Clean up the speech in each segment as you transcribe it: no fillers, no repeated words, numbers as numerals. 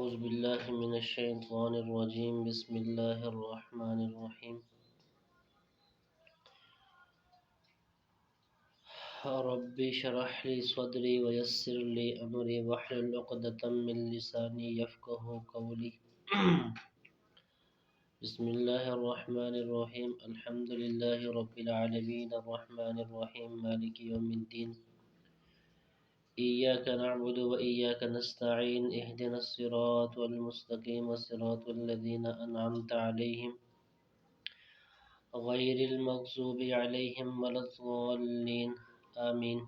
أعوذ بالله من الشيطان الرجيم بسم الله الرحمن الرحيم رب اشرح لي صدري ويسر لي أمري واحلل عقدة من لساني يفقهوا قولي بسم الله الرحمن الرحيم الحمد لله رب العالمين الرحمن الرحيم مالك يوم الدين إياك نعبد وإياك نستعين اهدنا الصراط المستقيم صراط الذين أنعمت عليهم غیر المغضوب علیہم ولا الضالین آمین۔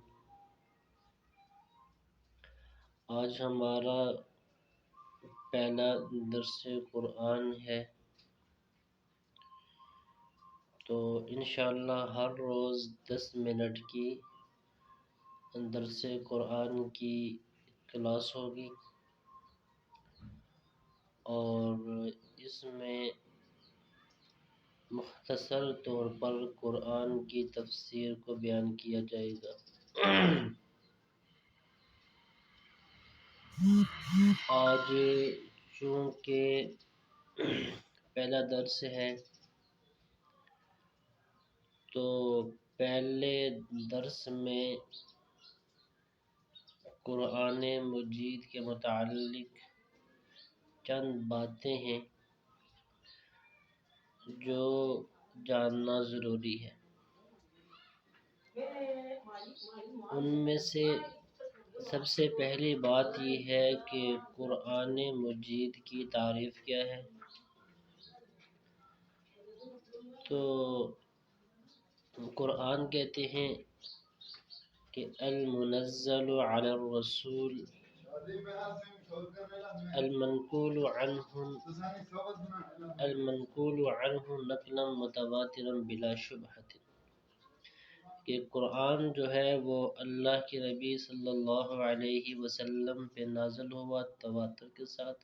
آج ہمارا پہلا درس قرآن ہے، تو انشاءاللہ ہر روز 10 منٹ کی درس قرآن کی کلاس ہوگی، اور اس میں مختصر طور پر قرآن کی تفسیر کو بیان کیا جائے گا۔ آج چونکہ پہلا درس ہے تو پہلے درس میں قرآن مجید کے متعلق چند باتیں ہیں جو جاننا ضروری ہے۔ ان میں سے سب سے پہلی بات یہ ہے کہ قرآن مجید کی تعریف کیا ہے۔ تو قرآن کہتے ہیں کہ المنزل علی الرسول المنقول عنہ نقلا متواترا بلا شبہۃ، کہ قرآن جو ہے وہ اللہ کے نبی صلی اللہ علیہ وسلم پہ نازل ہوا تواتر کے ساتھ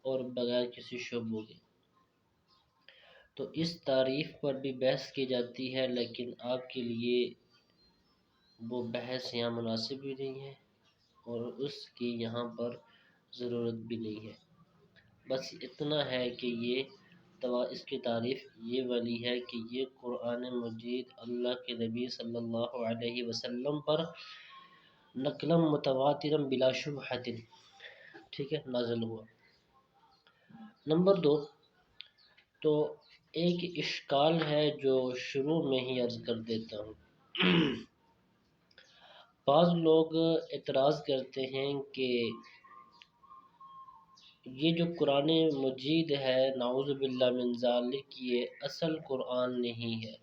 اور بغیر کسی شبہ کے۔ تو اس تعریف پر بھی بحث کی جاتی ہے، لیکن آپ کے لیے وہ بحث یہاں مناسب بھی نہیں ہے اور اس کی یہاں پر ضرورت بھی نہیں ہے۔ بس اتنا ہے کہ اس کی تعریف یہ والی ہے کہ یہ قرآن مجید اللہ کے نبی صلی اللہ علیہ وسلم پر نقلا متواترا بلا شبہۃ، ٹھیک ہے، نازل ہوا۔ نمبر 2، تو ایک اشکال ہے جو شروع میں ہی عرض کر دیتا ہوں۔ بعض لوگ اعتراض کرتے ہیں کہ یہ جو قرآن مجید ہے نعوذ باللہ من ذالک یہ اصل قرآن نہیں ہے،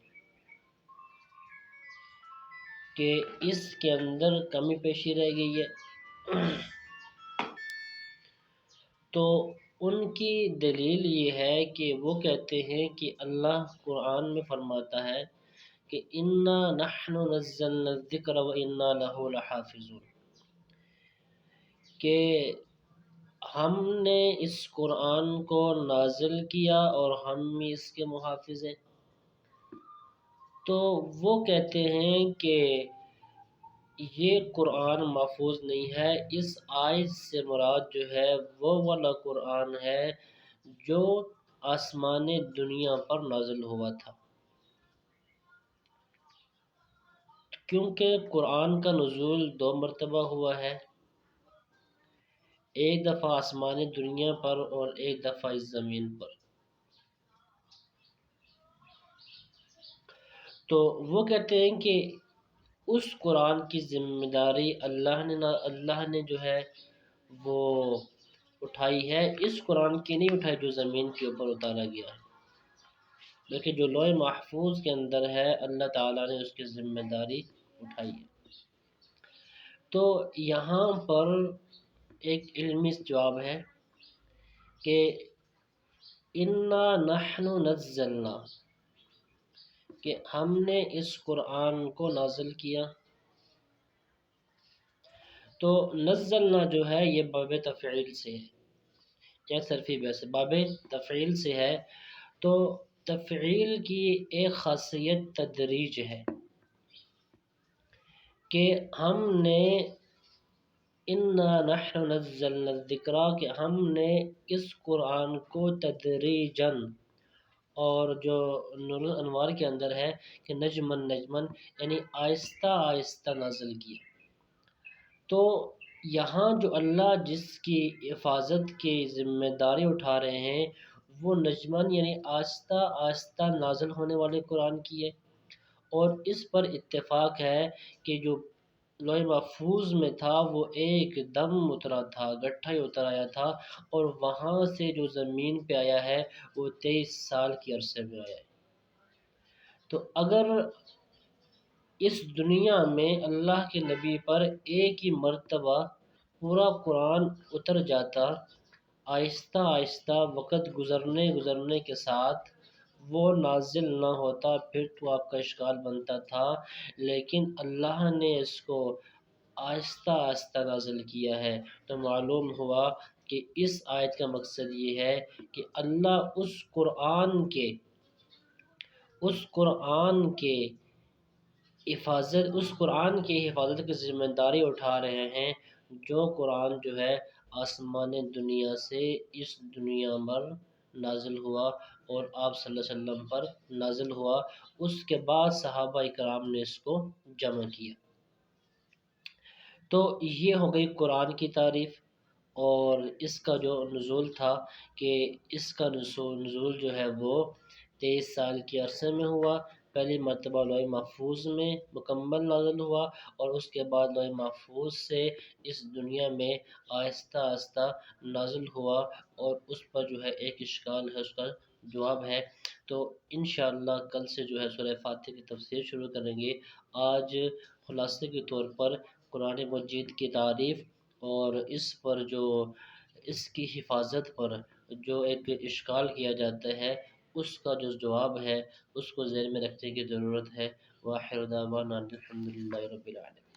کہ اس کے اندر کمی پیشی رہ گئی ہے۔ تو ان کی دلیل یہ ہے کہ وہ کہتے ہیں کہ اللہ قرآن میں فرماتا ہے کہ انا نحن نزلنا الذکر وانا لہ لحافظون، کہ ہم نے اس قرآن کو نازل کیا اور ہم ہی اس کے محافظ ہیں۔ تو وہ کہتے ہیں کہ یہ قرآن محفوظ نہیں ہے، اس آیت سے مراد جو ہے وہ والا قرآن ہے جو آسمان دنیا پر نازل ہوا تھا، کیونکہ قرآن کا نزول 2 مرتبہ ہوا ہے، ایک دفعہ آسمان دنیا پر اور ایک دفعہ اس زمین پر۔ تو وہ کہتے ہیں کہ اس قرآن کی ذمہ داری اللہ نے جو ہے وہ اٹھائی ہے، اس قرآن کی نہیں اٹھائی جو زمین کے اوپر اتارا گیا ہے، بلکہ جو لوح محفوظ کے اندر ہے اللہ تعالیٰ نے اس کی ذمہ داری اٹھائی ہے۔ تو یہاں پر ایک علمی جواب ہے کہ انا نحن نزلنا، کہ ہم نے اس قرآن کو نازل کیا۔ تو نزلنا جو ہے یہ باب تفعیل سے ہے، کیا صرفی ویسے باب تفعیل سے ہے۔ تو تفعیل کی ایک خاصیت تدریج ہے کہ ہم نے انا نحن نزلنا الذکر کہ ہم نے اس قرآن کو تدریجاً، اور جو نور الانوار کے اندر ہے کہ نجمن نجمن یعنی آہستہ آہستہ نازل کیا. تو یہاں جو اللہ جس کی حفاظت کی ذمہ داری اٹھا رہے ہیں وہ نجمن یعنی آہستہ آہستہ نازل ہونے والے قرآن کی ہے. اور اس پر اتفاق ہے کہ جو لوح محفوظ میں تھا وہ ایک دم اترا تھا، گٹھا ہی اتر آیا تھا، اور وہاں سے جو زمین پہ آیا ہے وہ 23 سال کے عرصے میں آیا ہے. تو اگر اس دنیا میں اللہ کے نبی پر ایک ہی مرتبہ پورا قرآن اتر جاتا، آہستہ آہستہ وقت گزرنے کے ساتھ وہ نازل نہ ہوتا، پھر تو آپ کا اشکال بنتا تھا. لیکن اللہ نے اس کو آہستہ آہستہ نازل کیا ہے. تو معلوم ہوا کہ اس آیت کا مقصد یہ ہے کہ اللہ اس قرآن کی حفاظت کی ذمہ داری اٹھا رہے ہیں. جو قرآن جو ہے آسمان دنیا سے اس دنیا پر نازل ہوا اور آپ صلی اللہ علیہ وسلم پر نازل ہوا، اس کے بعد صحابہ کرام نے اس کو جمع کیا. تو یہ ہو گئی قرآن کی تعریف. اور اس کا جو نزول تھا کہ اس کا نزول جو ہے وہ 23 سال کے عرصے میں ہوا. پہلی مرتبہ لوح محفوظ میں مکمل نازل ہوا، اور اس کے بعد لوح محفوظ سے اس دنیا میں آہستہ آہستہ نازل ہوا. اور اس پر جو ہے ایک اشکال ہے، اس کا جواب ہے. تو انشاءاللہ کل سے جو ہے سورہ فاتحہ کی تفسیر شروع کریں گے. آج خلاصے کے طور پر قرآن مجید کی تعریف اور اس کی حفاظت پر جو ایک اشکال کیا جاتا ہے اس کا جو جواب ہے اس کو ذہن میں رکھنے کی ضرورت ہے. وآخر دعوانا الحمدللہ رب العالمین.